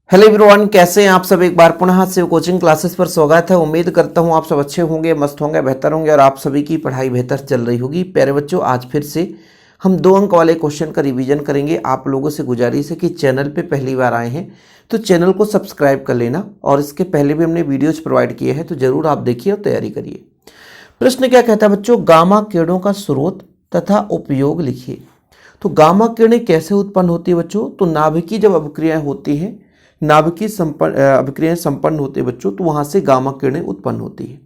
Hello everyone, कैसे हैं आप सब। एक बार पुनः से कोचिंग क्लासेस पर स्वागत है। उम्मीद करता हूं आप सब अच्छे होंगे, मस्त होंगे, बेहतर होंगे और आप सभी की पढ़ाई बेहतर चल रही होगी। प्यारे बच्चों, आज फिर से हम 2 अंक वाले क्वेश्चन का रिवीजन करेंगे। आप लोगों से गुजारिश है कि चैनल पे पहली बार आए हैं तो चैनल को सब्सक्राइब कर लेना, और इसके पहले भी हमने वीडियोज प्रोवाइड किए हैं तो जरूर आप देखिए और तैयारी करिए। प्रश्न क्या कहता है बच्चों, गामा किरणों का स्रोत तथा उपयोग लिखिए। तो गामा किरणें कैसे उत्पन्न होती है बच्चों, तो नाभिकीय जब अभिक्रियाएं होती हैं, नाभिकीय अभिक्रियाएं संपन्न होते हैं बच्चों, तो वहां से गामा किरणें उत्पन्न होती है।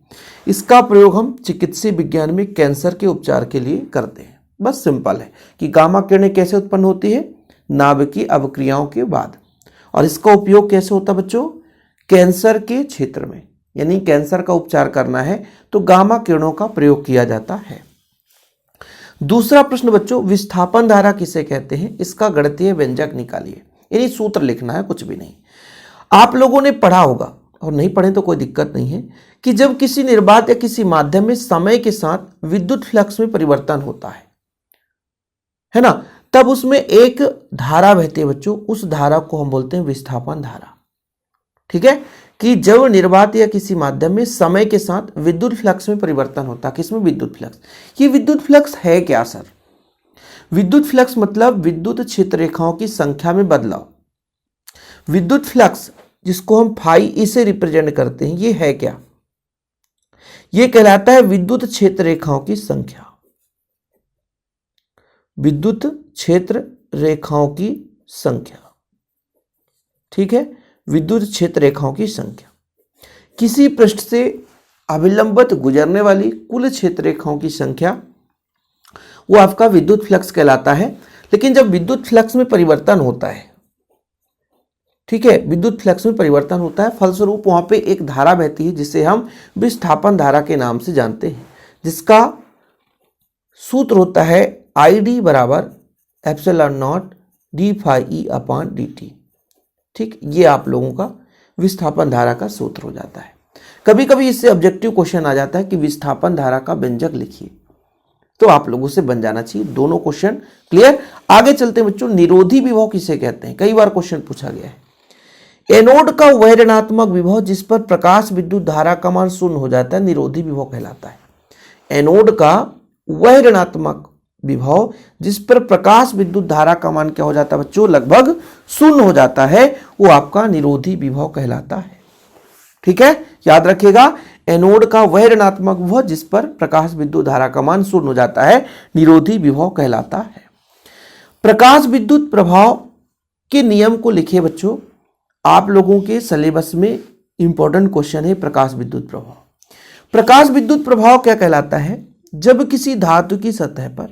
इसका प्रयोग हम चिकित्सीय विज्ञान में कैंसर के उपचार के लिए करते हैं। बस सिंपल है कि गामा किरणें कैसे उत्पन्न होती है, नाभिकीय अभिक्रियाओं के बाद। और इसका उपयोग कैसे होता है बच्चों, कैंसर के क्षेत्र में, यानी कैंसर का उपचार करना है तो गामा किरणों का प्रयोग किया जाता है। दूसरा प्रश्न बच्चों, विस्थापन धारा किसे कहते हैं, इसका गणितीय व्यंजक निकालिए। यानी सूत्र लिखना है, कुछ भी नहीं। आप लोगों ने पढ़ा होगा, और नहीं पढ़े तो कोई दिक्कत नहीं है, कि जब किसी निर्वात या किसी माध्यम में समय के साथ विद्युत फ्लक्स में परिवर्तन होता है ना, तब उसमें एक धारा बहती है बच्चों, उस धारा को हम बोलते हैं विस्थापन धारा। ठीक है, कि जब निर्वात या किसी माध्यम में समय के साथ विद्युत फ्लक्स में परिवर्तन होता है। किसमें, विद्युत फ्लक्स। ये विद्युत फ्लक्स है क्या सर? विद्युत फ्लक्स मतलब विद्युत क्षेत्र रेखाओं की संख्या में बदलाव। विद्युत फ्लक्स जिसको हम फाई ई से रिप्रेजेंट करते हैं, ये है क्या? ये कहलाता है विद्युत क्षेत्र रेखाओं की संख्या। विद्युत क्षेत्र रेखाओं की संख्या, ठीक है, विद्युत क्षेत्र रेखाओं की संख्या। किसी पृष्ठ से अभिलंबित गुजरने वाली कुल क्षेत्र रेखाओं की संख्या, वो आपका विद्युत फ्लक्स कहलाता है। लेकिन जब विद्युत फ्लक्स में परिवर्तन होता है, ठीक है, विद्युत फ्लक्स में परिवर्तन होता है, फलस्वरूप वहां पे एक धारा बहती है जिसे हम विस्थापन धारा के नाम से जानते हैं, जिसका सूत्र होता है ID बराबर epsilon not D phi E upon D T. ठीक, ये आप लोगों का विस्थापन धारा का सूत्र हो जाता है। कभी कभी इससे ऑब्जेक्टिव क्वेश्चन आ जाता है कि विस्थापन धारा का व्यंजक लिखिए, तो आप लोगों से बन जाना चाहिए। दोनों क्वेश्चन क्लियर। आगे चलते हैं बच्चों, निरोधी विभव किसे कहते हैं, कई बार क्वेश्चन पूछा गया है। एनोड का वह ऋणात्मक विभव जिस पर प्रकाश विद्युत धारा का मान शून्य हो जाता है, निरोधी विभव कहलाता है। एनोड का वह ऋणात्मक विभव जिस पर प्रकाश विद्युत धारा का मान क्या हो जाता है बच्चों, लगभग शून्य हो जाता है, वो आपका निरोधी विभव कहलाता है। ठीक है, याद रखिएगा, एनोड का वह ऋणात्मक विभव जिस पर प्रकाश विद्युत धारा का मान शून्य हो जाता है, निरोधी विभव कहलाता है। प्रकाश विद्युत प्रभाव के नियम को लिखिए बच्चों। आप लोगों के सिलेबस में इंपॉर्टेंट क्वेश्चन है प्रकाश विद्युत प्रभाव। प्रकाश विद्युत प्रभाव क्या कहलाता है, जब किसी धातु की सतह पर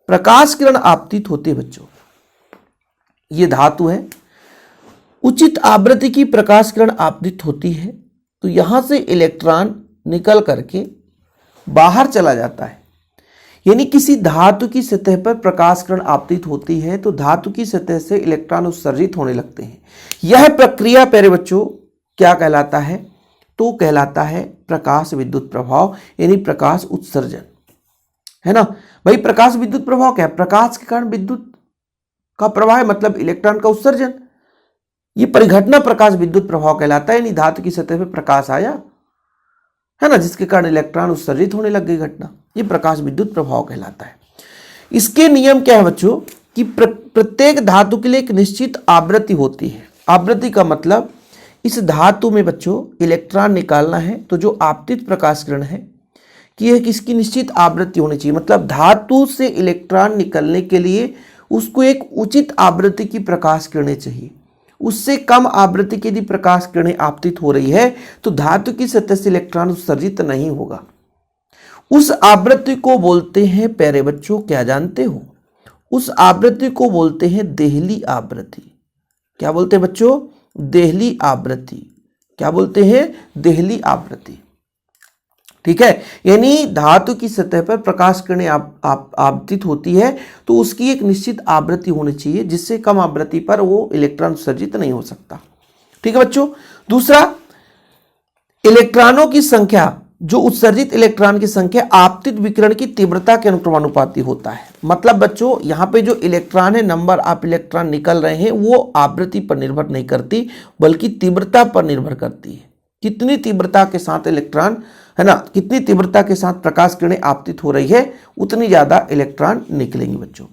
प्रकाश किरण आपतित होती है बच्चों, ये धातु है, उचित आवृत्ति की प्रकाश किरण आपतित होती है, तो यहां से इलेक्ट्रॉन निकल करके बाहर चला जाता है। यानी किसी धातु की सतह पर प्रकाश किरण आपतित होती है तो धातु की सतह से इलेक्ट्रॉन उत्सर्जित होने लगते हैं। यह प्रक्रिया प्यारे बच्चों क्या कहलाता है, तो कहलाता है प्रकाश विद्युत प्रभाव, यानी प्रकाश उत्सर्जन, है ना भाई। प्रकाश विद्युत प्रभाव क्या है, प्रकाश के कारण विद्युत का प्रवाह है, मतलब इलेक्ट्रॉन का उत्सर्जन। ये परिघटना प्रकाश विद्युत प्रभाव कहलाता है। यानी धातु की सतह पर प्रकाश आया है ना, जिसके कारण इलेक्ट्रॉन उत्सर्जित होने लग गई घटना, ये प्रकाश विद्युत प्रभाव कहलाता है। इसके नियम क्या है बच्चों, कि प्रत्येक धातु के लिए एक निश्चित आवृत्ति होती है। आवृत्ति का मतलब इस धातु में बच्चों इलेक्ट्रॉन निकालना है, तो जो आपतित प्रकाश किरण है कि यह किसकी निश्चित आवृत्ति होनी चाहिए, मतलब धातु से इलेक्ट्रॉन निकलने के लिए उसको एक उचित आवृत्ति की प्रकाश किरणें चाहिए। उससे कम आवृत्ति की यदि प्रकाश किरणें आपतित हो रही है तो धातु की सतह से इलेक्ट्रॉन उत्सर्जित नहीं होगा। उस आवृत्ति को बोलते हैं प्यारे बच्चों, क्या जानते हो, उस आवृत्ति को बोलते हैं देहली आवृत्ति। क्या बोलते हैं बच्चों, देहली आवृत्ति। क्या बोलते हैं, देहली आवृत्ति। ठीक है, यानी धातु की सतह पर प्रकाश किरणें आपतित होती है तो उसकी एक निश्चित आवृत्ति होनी चाहिए, जिससे कम आवृत्ति पर वो इलेक्ट्रॉन उत्सर्जित नहीं हो सकता। ठीक है बच्चों। दूसरा, इलेक्ट्रॉनों की संख्या जो उत्सर्जित इलेक्ट्रॉन की संख्या आपतित विकिरण की तीव्रता के अनुक्रमानुपाती होता है। मतलब बच्चों यहाँ पे जो इलेक्ट्रॉन है, नंबर ऑफ इलेक्ट्रॉन निकल रहे हैं, वो आवृत्ति पर निर्भर नहीं करती बल्कि तीव्रता पर निर्भर करती है। कितनी तीव्रता के साथ इलेक्ट्रॉन, है ना, कितनी तीव्रता के साथ प्रकाश किरणें आपतित हो रही है, उतनी ज्यादा इलेक्ट्रॉन निकलेंगे बच्चों।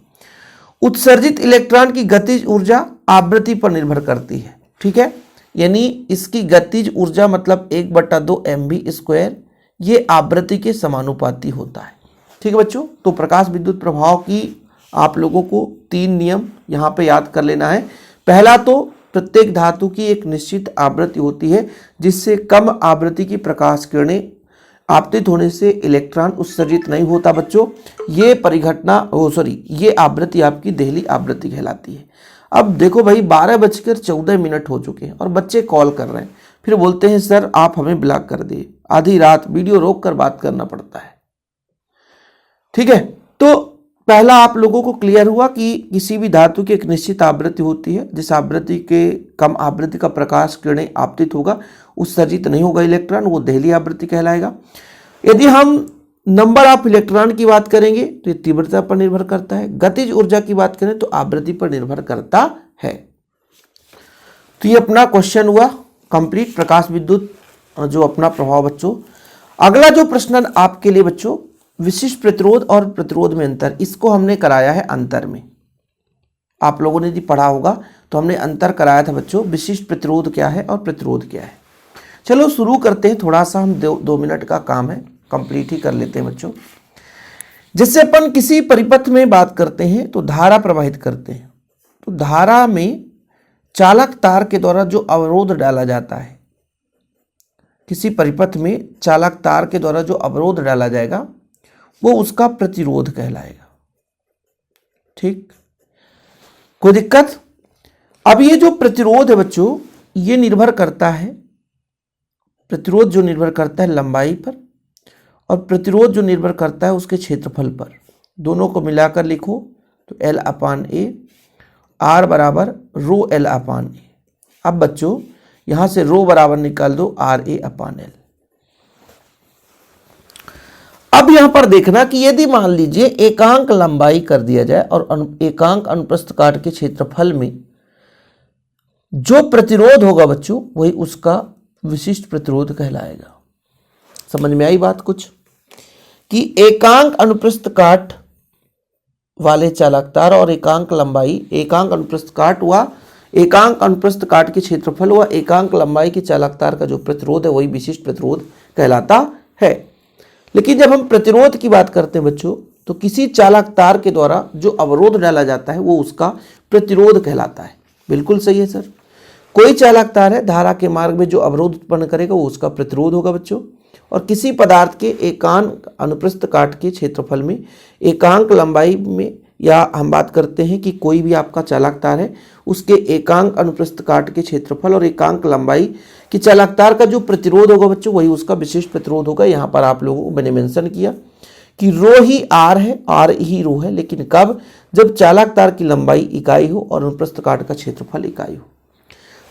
उत्सर्जित इलेक्ट्रॉन की गतिज ऊर्जा आवृत्ति पर निर्भर करती है। ठीक है, यानी इसकी गतिज ऊर्जा मतलब 1/2 mv², ये आवृत्ति के समानुपाती होता है। ठीक है बच्चों, तो प्रकाश विद्युत प्रभाव की आप लोगों को 3 नियम यहाँ पे याद कर लेना है। पहला तो प्रत्येक धातु की एक निश्चित आवृत्ति होती है, जिससे कम आवृत्ति की प्रकाश किरणें आपतित होने से इलेक्ट्रॉन उत्सर्जित नहीं होता बच्चों। ये परिघटना ये आवृत्ति आपकी देहली आवृत्ति कहलाती है। अब देखो भाई 12:14 हो चुके हैं और बच्चे कॉल कर रहे हैं, फिर बोलते हैं सर आप हमें ब्लॉक कर दिए, आधी रात वीडियो रोक कर बात करना पड़ता है। ठीक है, तो पहला आप लोगों को क्लियर हुआ कि किसी भी धातु की एक निश्चित आवृत्ति होती है, जिस आवृत्ति के कम आवृत्ति का प्रकाश किरणें आपतित होगा, उत्सर्जित नहीं होगा इलेक्ट्रॉन, वो देहली आवृत्ति कहलाएगा। यदि हम नंबर ऑफ इलेक्ट्रॉन की बात करेंगे तो ये तीव्रता पर निर्भर करता है। गतिज ऊर्जा की बात करें तो आवृत्ति पर निर्भर करता है। तो ये अपना क्वेश्चन हुआ कंप्लीट, प्रकाश विद्युत जो अपना प्रभाव बच्चों। अगला जो प्रश्न आपके लिए बच्चों, विशिष्ट प्रतिरोध और प्रतिरोध में अंतर, इसको हमने कराया है अंतर में। आप लोगों ने यदि पढ़ा होगा तो हमने अंतर कराया था बच्चों, विशिष्ट प्रतिरोध क्या है और प्रतिरोध क्या है। चलो शुरू करते हैं, थोड़ा सा हम 2 मिनट का काम है, कंप्लीट ही कर लेते हैं बच्चों। जैसे अपन किसी परिपथ में बात करते हैं तो धारा प्रवाहित करते हैं, तो धारा में चालक तार के द्वारा जो अवरोध डाला जाता है, किसी परिपथ में चालक तार के द्वारा जो अवरोध डाला जाएगा वो उसका प्रतिरोध कहलाएगा। ठीक, कोई दिक्कत? अब ये जो प्रतिरोध है बच्चों, ये निर्भर करता है, प्रतिरोध जो निर्भर करता है लंबाई पर और प्रतिरोध जो निर्भर करता है उसके क्षेत्रफल पर। दोनों को मिलाकर लिखो तो L/A, R बराबर ρL/A। अब बच्चों यहां से रो बराबर निकाल दो RA/L। अब यहां पर देखना कि यदि मान लीजिए एकांक लंबाई कर दिया जाए और एकांक अनुप्रस्थ काट के क्षेत्रफल में जो प्रतिरोध होगा बच्चों, वही उसका विशिष्ट प्रतिरोध कहलाएगा। समझ में आई बात कुछ? कि एकांक अनुप्रस्थ काट वाले चालक तार और एकांक लंबाई, एकांक अनुप्रस्थ काट हुआ, एकांक अनुप्रस्थ काट के क्षेत्रफल हुआ, एकांक लंबाई के चालक तार का जो प्रतिरोध है वही विशिष्ट प्रतिरोध कहलाता है। लेकिन जब हम प्रतिरोध की बात करते हैं बच्चों, तो किसी चालक तार के द्वारा जो अवरोध डाला जाता है वो उसका प्रतिरोध कहलाता है। बिल्कुल सही है सर। कोई चालक तार है, धारा के मार्ग में जो अवरोध उत्पन्न करेगा वो उसका प्रतिरोध होगा बच्चों। और किसी पदार्थ के एकांक अनुप्रस्थ काट के क्षेत्रफल में एकांक लंबाई में, या हम बात करते हैं कि कोई भी आपका चालक तार है, उसके एकांक अनुप्रस्थ काट के क्षेत्रफल और एकांक लंबाई की चालक तार का जो प्रतिरोध होगा बच्चों, वही उसका विशिष्ट प्रतिरोध होगा। यहाँ पर आप लोगों को मैंने मेंशन किया कि रो ही आर है, आर ही रो है, लेकिन कब? जब चालक तार की लंबाई इकाई हो और अनुप्रस्थ काट का क्षेत्रफल इकाई हो।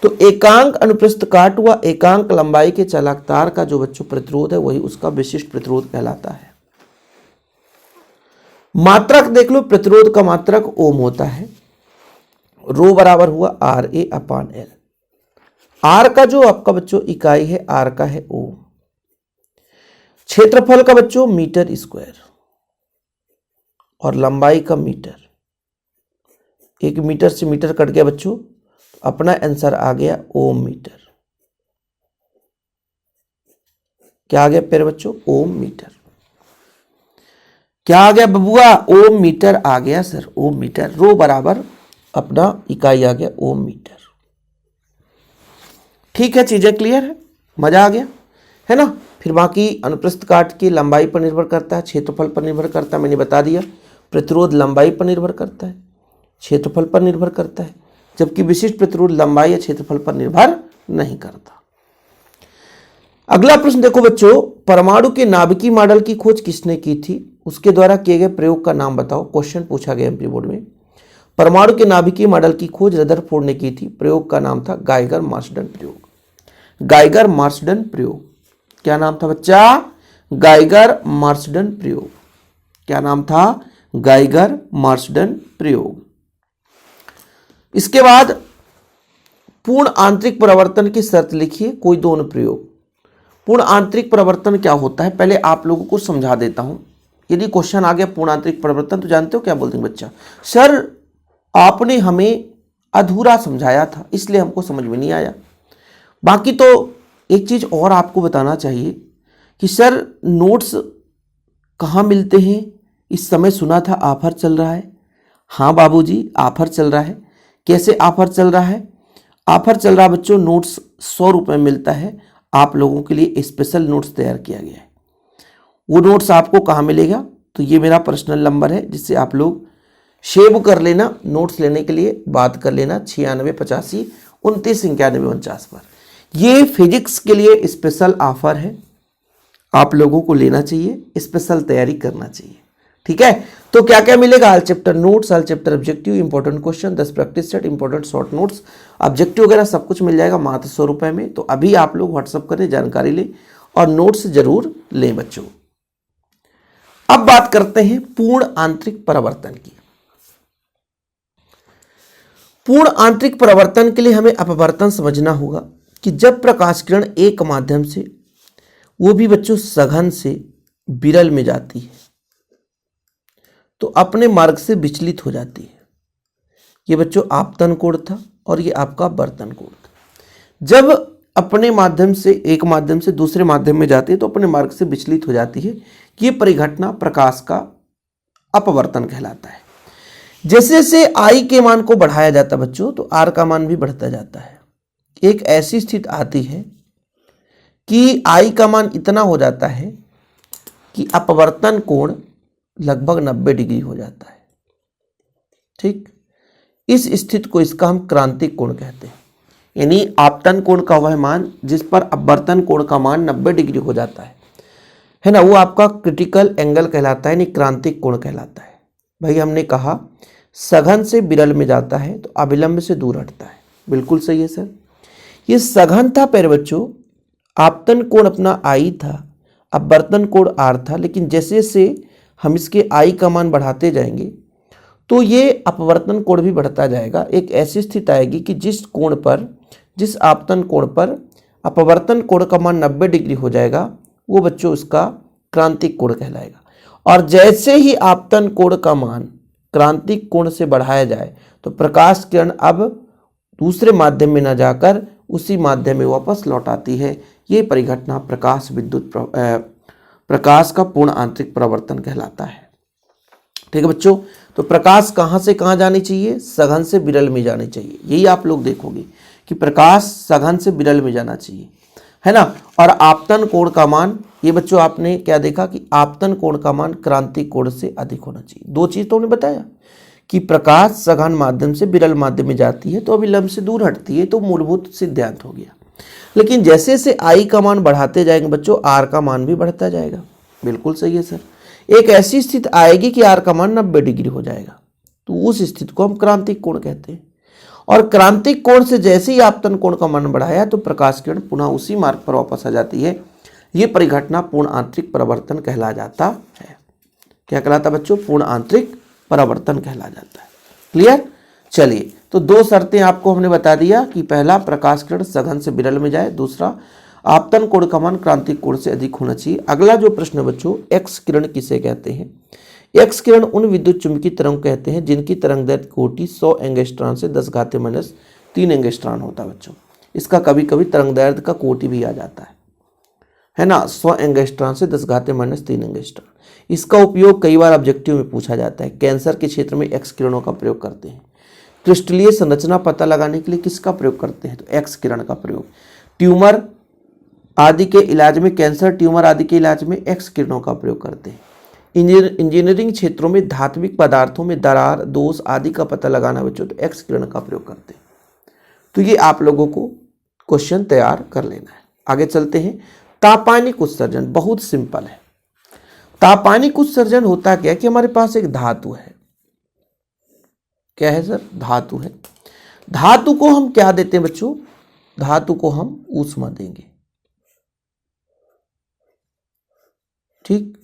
तो एकांक अनुप्रस्थ काट हुआ, एकांक लंबाई के चालक तार का जो बच्चों प्रतिरोध है वही उसका विशिष्ट प्रतिरोध कहलाता है। मात्रक देख लो, प्रतिरोध का मात्रक ओम होता है। रो बराबर हुआ RA/L। आर का जो आपका बच्चों इकाई है, आर का है ओम। क्षेत्रफल का बच्चों मीटर स्क्वायर और लंबाई का मीटर। 1 मीटर से मीटर कट गया बच्चों, अपना आंसर आ गया ओम मीटर। क्या आ गया प्यारे बच्चों? ओम मीटर। क्या आ गया बबुआ? ओम मीटर आ गया सर, ओम मीटर। रो बराबर अपना इकाई आ गया ओम मीटर। ठीक है, चीजें क्लियर है, मजा आ गया है ना। फिर बाकी अनुप्रस्थ काट की लंबाई पर निर्भर करता है, क्षेत्रफल पर निर्भर करता है, मैंने बता दिया। प्रतिरोध लंबाई पर निर्भर करता है, क्षेत्रफल पर निर्भर करता है, जबकि विशिष्ट प्रतिरोध लंबाई या क्षेत्रफल पर निर्भर नहीं करता। अगला प्रश्न देखो बच्चों, परमाणु के नाभिकीय मॉडल की खोज किसने की थी? उसके द्वारा किए गए प्रयोग का नाम बताओ। क्वेश्चन पूछा गया एमपी बोर्ड में। परमाणु के नाभिकीय मॉडल की खोज रदरफोर्ड ने की थी। प्रयोग का नाम था गाइगर मार्सडन प्रयोग। गाइगर मार्सडन प्रयोग। क्या नाम था बच्चा? गाइगर मार्सडन प्रयोग। क्या नाम था? गाइगर मार्सडन प्रयोग। इसके बाद पूर्ण आंतरिक परिवर्तन की शर्त लिखिए, कोई दो अनुप्रयोग। पूर्ण आंतरिक परिवर्तन क्या होता है, पहले आप लोगों को समझा देता हूं। यदि क्वेश्चन आ गया पूर्ण आंतरिक परिवर्तन, तो जानते हो क्या बोलते हैं बच्चा? सर आपने हमें अधूरा समझाया था, इसलिए हमको समझ में नहीं आया। बाकी तो एक चीज और आपको बताना चाहिए कि सर नोट्स कहाँ मिलते हैं? इस समय सुना था ऑफर चल रहा है। हाँ बाबूजी, ऑफर चल रहा है। कैसे ऑफर चल रहा है? ऑफर चल रहा है बच्चों, नोट्स 100 रुपये मिलता है। आप लोगों के लिए स्पेशल नोट्स तैयार किया गया है। वो नोट्स आपको कहाँ मिलेगा? तो ये मेरा पर्सनल नंबर है, जिससे आप लोग सेव कर लेना। नोट्स लेने के लिए बात कर लेना 9685299149 पर। ये फिजिक्स के लिए स्पेशल ऑफर है, आप लोगों को लेना चाहिए, स्पेशल तैयारी करना चाहिए। ठीक है, तो क्या क्या मिलेगा? All chapter notes, all chapter objective, important question, 10 practice set, important short notes, objective वगैरह सब कुछ मिल जाएगा मात्र 100 रुपए में। तो अभी आप लोग व्हाट्सअप करें, जानकारी लें और नोट्स जरूर लें बच्चों। अब बात करते हैं पूर्ण आंतरिक परावर्तन की। पूर्ण आंतरिक परावर्तन के लिए हमें अपवर्तन समझना होगा कि जब प्रकाश किरण एक माध्यम से, वो भी बच्चों सघन से, विरल में जाती है तो अपने मार्ग से विचलित हो जाती है। ये बच्चों आपतन कोण था और ये आपका वर्तन कोण था। जब अपने माध्यम से, एक माध्यम से दूसरे माध्यम में जाती है तो अपने मार्ग से विचलित हो जाती है। ये परिघटना प्रकाश का अपवर्तन कहलाता है। जैसे जैसे आई के मान को बढ़ाया जाता है बच्चों, तो आर का मान भी बढ़ता जाता है। एक ऐसी स्थिति आती है कि आई का मान इतना हो जाता है कि अपवर्तन कोण लगभग 90 डिग्री हो जाता है। ठीक, इस स्थिति को, इसका हम क्रांतिक कोण कहते हैं। यानी आपतन कोण का वह मान जिस पर अपवर्तन कोण का मान 90 डिग्री हो जाता है ना, वो आपका क्रिटिकल एंगल कहलाता है, यानी क्रांतिक कोण कहलाता है। भाई हमने कहा सघन से विरल में जाता है तो अविलंब से दूर हटता है। बिल्कुल सही है सर। ये सघन था प्यारे बच्चों, आपतन कोण अपना आई था, अपवर्तन कोण आर था, लेकिन जैसे जैसे हम इसके आई का मान बढ़ाते जाएंगे तो ये अपवर्तन कोण भी बढ़ता जाएगा। एक ऐसी स्थिति आएगी कि जिस कोण पर, जिस आपतन कोण पर अपवर्तन कोण का मान 90 डिग्री हो जाएगा, वो बच्चों उसका क्रांतिक कोण कहलाएगा। और जैसे ही आपतन कोण का मान क्रांतिक कोण से बढ़ाया जाए तो प्रकाश किरण अब दूसरे माध्यम में न जाकर उसी माध्यम में वापस लौट आती है। ये परिघटना प्रकाश विद्युत प्रकाश का पूर्ण आंतरिक परावर्तन कहलाता है। ठीक है बच्चों, तो प्रकाश कहां से कहां जानी चाहिए? सघन से विरल में जानी चाहिए। यही आप लोग देखोगे कि प्रकाश सघन से विरल में जाना चाहिए, है ना। और आपतन कोण का मान, ये बच्चों आपने क्या देखा कि आपतन कोण का मान क्रांतिक कोण से अधिक होना चाहिए। दो चीज तो हमने बताया कि प्रकाश सघन माध्यम से विरल माध्यम में जाती है तो अविलंब से दूर हटती है, तो मूलभूत सिद्धांत हो गया। लेकिन जैसे जैसे आई का मान बढ़ाते जाएंगे बच्चों, आर का मान भी बढ़ता जाएगा। बिल्कुल सही है सर। एक ऐसी स्थिति आएगी कि आर का मान 90 डिग्री हो जाएगा, तो उस स्थिति को हम क्रांतिक कोण कहते हैं। और क्रांतिक कोण से जैसे ही आपतन कोण का मान बढ़ाया तो प्रकाश किरण पुनः उसी मार्ग पर वापस आ जाती है। यह परिघटना पूर्ण आंतरिक परावर्तन कहला जाता है। क्या कहलाता बच्चों? पूर्ण आंतरिक परावर्तन कहला जाता है। क्लियर? चलिए, तो दो शर्तें आपको हमने बता दिया कि पहला प्रकाश किरण सघन से विरल में जाए, दूसरा आपतन कोण का मान क्रांतिक कोण से अधिक होना चाहिए। अगला जो प्रश्न बच्चों, एक्स किरण किसे कहते हैं? एक्स किरण उन विद्युत चुंबकीय तरंग कहते हैं जिनकी तरंगदैर्घ्य कोटि 100 एंगस्ट्रॉन से 10⁻³ एंगस्ट्रॉन होता है बच्चों। इसका कभी कभी तरंगदैर्घ्य का कोटि भी आ जाता है ना, 100 एंगस्ट्रॉन से 10⁻³ एंगस्ट्रॉन। इसका उपयोग कई बार ऑब्जेक्टिव में पूछा जाता है। कैंसर के क्षेत्र में एक्स किरणों का प्रयोग करते हैं। क्रिस्टलीय संरचना पता लगाने के लिए किसका प्रयोग करते हैं? तो एक्स किरण का प्रयोग। ट्यूमर आदि के इलाज में, कैंसर ट्यूमर आदि के इलाज में एक्स किरणों का प्रयोग करते हैं। इंजीनियरिंग क्षेत्रों में धात्विक पदार्थों में दरार, दोष आदि का पता लगाना बच्चों, तो एक्स किरण का प्रयोग करते हैं। तो ये आप लोगों को क्वेश्चन तैयार कर लेना है। आगे चलते हैं। तापानिक उत्सर्जन बहुत सिंपल है। तापानिक उत्सर्जन होता क्या कि हमारे पास एक धातु है। क्या है सर? धातु है। धातु को हम क्या देते हैं बच्चों? धातु को हम ऊष्मा देंगे। ठीक।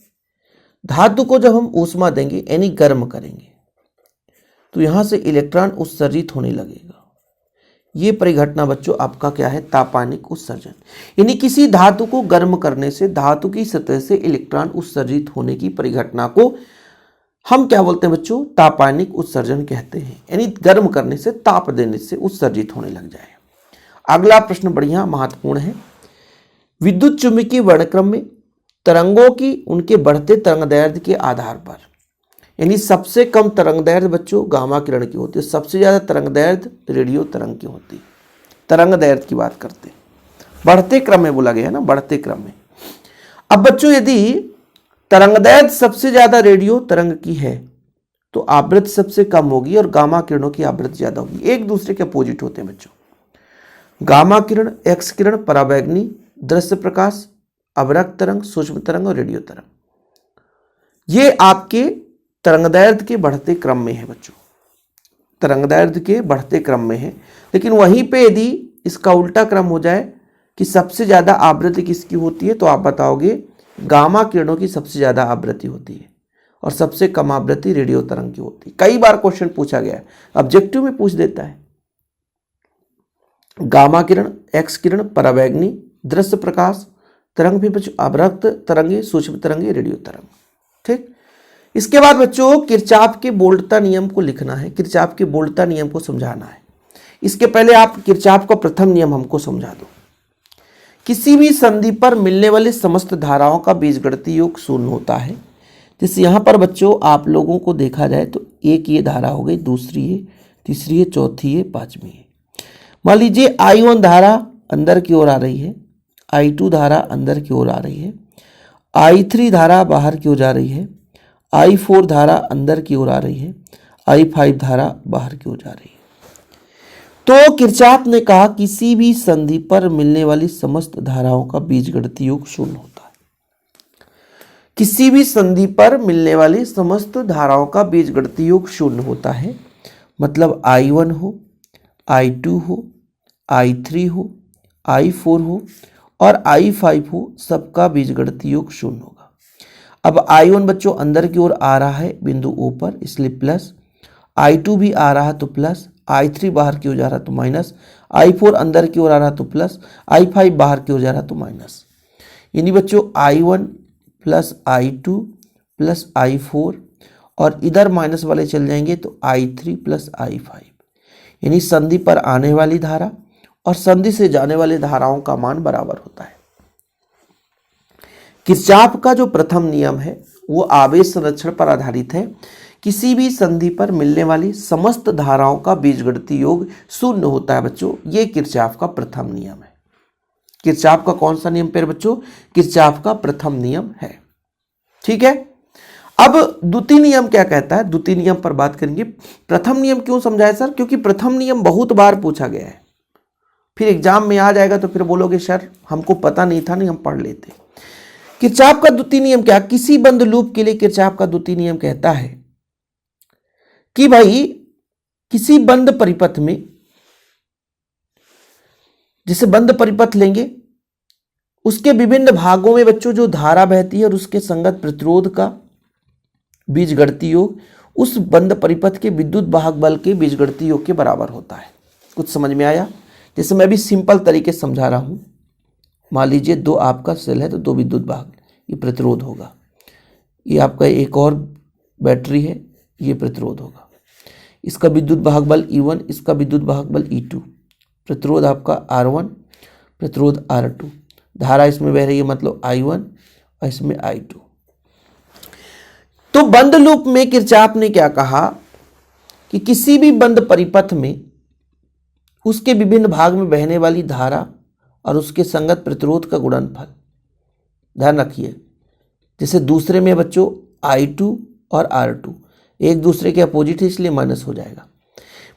धातु को जब हम ऊष्मा देंगे यानी गर्म करेंगे तो यहां से इलेक्ट्रॉन उत्सर्जित होने लगेगा। ये परिघटना बच्चों आपका क्या है, तापानिक उत्सर्जन। यानी किसी धातु को गर्म करने से धातु की सतह से इलेक्ट्रॉन उत्सर्जित होने की परिघटना को हम क्या बोलते हैं बच्चों, तापानिक उत्सर्जन कहते हैं। यानी गर्म करने से, ताप देने से उत्सर्जित होने लग जाए। अगला प्रश्न बढ़िया महत्वपूर्ण है। विद्युत चुंबकीय वर्णक्रम में तरंगों की उनके बढ़ते तरंगदैर्ध्य के आधार पर, यानी सबसे कम तरंगदैर्ध्य बच्चों गामा किरण की होती है, सबसे ज्यादा तरंगदैर्ध्य रेडियो तरंग की होती है। तरंगदैर्ध्य की बात करते हैं, बढ़ते क्रम में बोला गया है ना, बढ़ते क्रम में। अब बच्चों यदि तरंगदैर्ध्य सबसे ज्यादा रेडियो तरंग की है तो आवृत्ति सबसे कम होगी और गामा किरणों की आवृत्ति ज्यादा होगी। एक दूसरे के अपोजिट होते हैं बच्चों। गामा किरण, एक्स किरण, पराबैंगनी, दृश्य प्रकाश, अवरक्त तरंग, सूक्ष्म तरंग और रेडियो तरंग, ये आपके तरंगदैर्ध्य के बढ़ते क्रम में है बच्चों, तरंगदैर्ध्य के बढ़ते क्रम में है। लेकिन वहीं पे यदि इसका उल्टा क्रम हो जाए कि सबसे ज्यादा आवृत्ति किसकी होती है, तो आप बताओगे गामा किरणों की सबसे ज्यादा आवृत्ति होती है और सबसे कम आवृत्ति रेडियो तरंग की होती है। कई बार क्वेश्चन पूछा गया है, ऑब्जेक्टिव में पूछ देता है। गामा किरण, एक्स किरण, पराबैंगनी, दृश्य प्रकाश तरंग, भी बच्चों अवरक्त तरंगे, सूक्ष्म तरंगे, रेडियो तरंग। ठीक। इसके बाद बच्चों किरचॉफ के बोल्टता नियम को लिखना है, किरचॉफ के बोल्टता नियम को समझाना है। इसके पहले आप किरचॉफ का प्रथम नियम हमको समझा दो। किसी भी संधि पर मिलने वाली समस्त धाराओं का बीजगणितीय योग शून्य होता है। जैसे यहाँ पर बच्चों आप लोगों को देखा जाए तो एक ये धारा हो गई, दूसरी है, तीसरी है, चौथी है, पांचवी है। मान लीजिए I1 धारा अंदर की ओर आ रही है, I2 धारा अंदर की ओर आ रही है, I3 धारा बाहर की ओर जा रही है, I4 धारा अंदर की ओर आ रही है, I5 धारा बाहर की ओर जा रही है। तो किरचॉफ ने कहा किसी भी संधि पर मिलने वाली समस्त धाराओं का बीजगणितीय योग शून्य होता है। किसी भी संधि पर मिलने वाली समस्त धाराओं का बीजगणितीय योग शून्य होता है। मतलब I1 हो, I2 हो, I3 हो, I4 हो और I5 हो, सबका बीजगणितीय योग शून्य होगा। अब I1 बच्चों अंदर की ओर आ रहा है बिंदु O पर, इसलिए प्लस, I2 भी आ रहा है तो प्लस, I3 बाहर की ओर जा रहा तो माइनस, I4 अंदर की ओर आ रहा तो प्लस, I5 बाहर की ओर जा रहा तो माइनस। यानी बच्चों I1 plus I2 plus I4 और इधर माइनस वाले चल जाएंगे तो I3 प्लस I5। यानी संधि पर आने वाली धारा और संधि से जाने वाली धाराओं का मान बराबर होता है। किरचॉफ का जो प्रथम नियम है वो आवेश संरक्षण पर आधारित है। किसी भी संधि पर मिलने वाली समस्त धाराओं का बीजगणितीय योग शून्य होता है बच्चों। ये किरचॉफ का प्रथम नियम है। किरचॉफ का कौन सा नियम पे बच्चों? किरचॉफ का प्रथम नियम है। ठीक है। अब द्वितीय नियम क्या कहता है, द्वितीय नियम पर बात करेंगे। प्रथम नियम क्यों समझाया सर? क्योंकि प्रथम नियम बहुत बार पूछा गया है, फिर एग्जाम में आ जाएगा तो फिर बोलोगे सर हमको पता नहीं था, नहीं हम पढ़ लेते। किरचॉफ का द्वितीय नियम क्या? किसी बंद लूप के लिए किरचॉफ का द्वितीय नियम कहता है कि भाई किसी बंद परिपथ में, जैसे बंद परिपथ लेंगे, उसके विभिन्न भागों में बच्चों जो धारा बहती है और उसके संगत प्रतिरोध का बीजगणितीय योग उस बंद परिपथ के विद्युत वाहक बल के बीजगणितीय योग के बराबर होता है। कुछ समझ में आया? जैसे मैं भी सिंपल तरीके से समझा रहा हूं। मान लीजिए दो आपका सेल है तो दो विद्युत वाहक, ये प्रतिरोध होगा। ये आपका एक और बैटरी है, ये प्रतिरोध होगा। इसका विद्युत वाहक बल E1, इसका विद्युत वाहक बल E2। प्रतिरोध आपका R1, प्रतिरोध R2। धारा इसमें बह रही है मतलब I1 और इसमें I2। तो बंद लूप में किरचॉफ ने क्या कहा कि किसी भी बंद परिपथ में उसके विभिन्न भाग में बहने वाली धारा और उसके संगत प्रतिरोध का गुणनफल, ध्यान रखिए, जैसे दूसरे में बच्चों I2 और R2 एक दूसरे के अपोजिट है इसलिए माइनस हो जाएगा।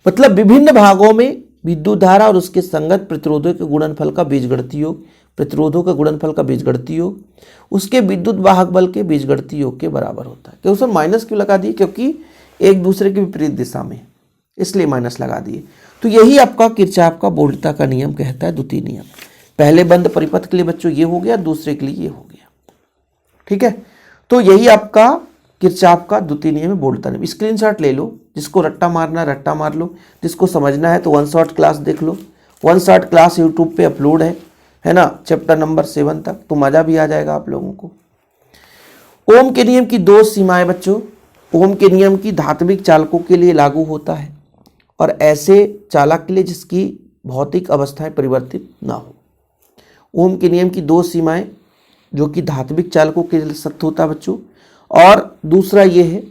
मतलब विभिन्न भागों में विद्युत धारा और उसके संगत प्रतिरोधों के गुणनफल का बीजगणितीय योग, प्रतिरोधों का गुणनफल का बीजगणितीय योग उसके विद्युत वाहक बल के बीजगणितीय योग के बराबर होता है। क्यों सर माइनस क्यों लगा दिए? क्योंकि एक दूसरे के विपरीत दिशा में, इसलिए माइनस लगा दिए। तो यही आपका किरचॉफ का बोल्टता का नियम कहता है, द्वितीय नियम। पहले बंद परिपथ के लिए बच्चों ये हो गया, दूसरे के लिए ये हो गया। ठीक है। तो यही आपका किरचॉफ का द्वितीय नियम है, बोल्टता नियम। स्क्रीनशॉट ले लो, जिसको रट्टा मारना है रट्टा मार लो, जिसको समझना है तो वन शॉट क्लास देख लो। वन शॉट क्लास यूट्यूब पे अपलोड है ना, चैप्टर नंबर 7 तक, तो मजा भी आ जाएगा आप लोगों को। ओम के नियम की 2 सीमाएं बच्चों। ओम के नियम की धात्विक चालकों के लिए लागू होता है और ऐसे चालक के लिए जिसकी भौतिक अवस्थाएं परिवर्तित ना हो। ओम के नियम की 2 सीमाएं, जो कि धात्विक चालकों के लिए सत्य होता है बच्चों, और दूसरा ये है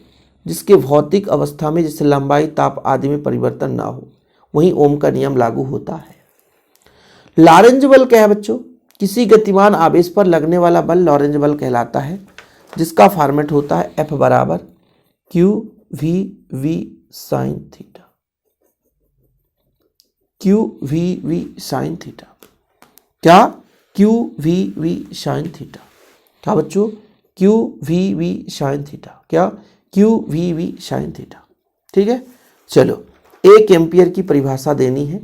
जिसके भौतिक अवस्था में जैसे लंबाई, ताप आदि में परिवर्तन ना हो, वहीं ओम का नियम लागू होता है। लॉरेंज बल क्या है बच्चों? किसी गतिमान आवेश पर लगने वाला बल लॉरेंज बल कहलाता है, जिसका फॉर्मेट होता है F बराबर Q V V sine theta. Q V V sine theta क्या? Q V V sine theta क्या बच्चों? Q V V sine theta क्या? Q V V sine theta. ठीक है, चलो 1 एम्पियर की परिभाषा देनी है।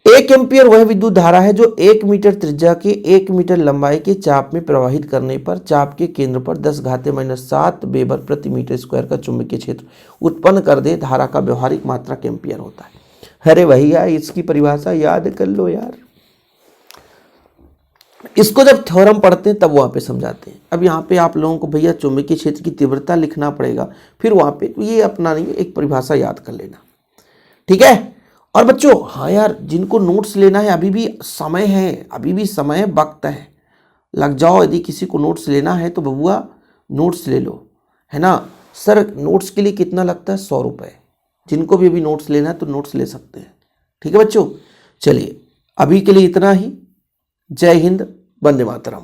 1 एम्पियर वह विद्युत धारा है जो 1 मीटर त्रिज्या के 1 मीटर लंबाई के चाप में प्रवाहित करने पर चाप के केंद्र पर 10⁻⁷ वेबर प्रति मीटर स्क्वायर का चुंबकीय क्षेत्र उत्पन्न कर दे। धारा का व्यवहारिक मात्रक एम्पियर होता है। अरे भैया, इसकी परिभाषा याद कर लो यार, इसको जब थ्योरम पढ़ते हैं तब वहां पे समझाते हैं। अब यहाँ पे आप लोगों को भैया चुंबकीय क्षेत्र की तीव्रता लिखना पड़ेगा, फिर वहां पे ये अपना नहीं, एक परिभाषा याद कर लेना। ठीक है। और बच्चों हाँ यार, जिनको नोट्स लेना है अभी भी समय है, अभी भी समय है, वक्त है, लग जाओ। यदि किसी को नोट्स लेना है तो बबुआ नोट्स ले लो, है ना। सर नोट्स के लिए कितना लगता है? 100 रुपये। जिनको भी अभी नोट्स लेना है तो नोट्स ले सकते हैं। ठीक है बच्चों, चलिए अभी के लिए इतना ही। जय हिंद, वंदे मातरम।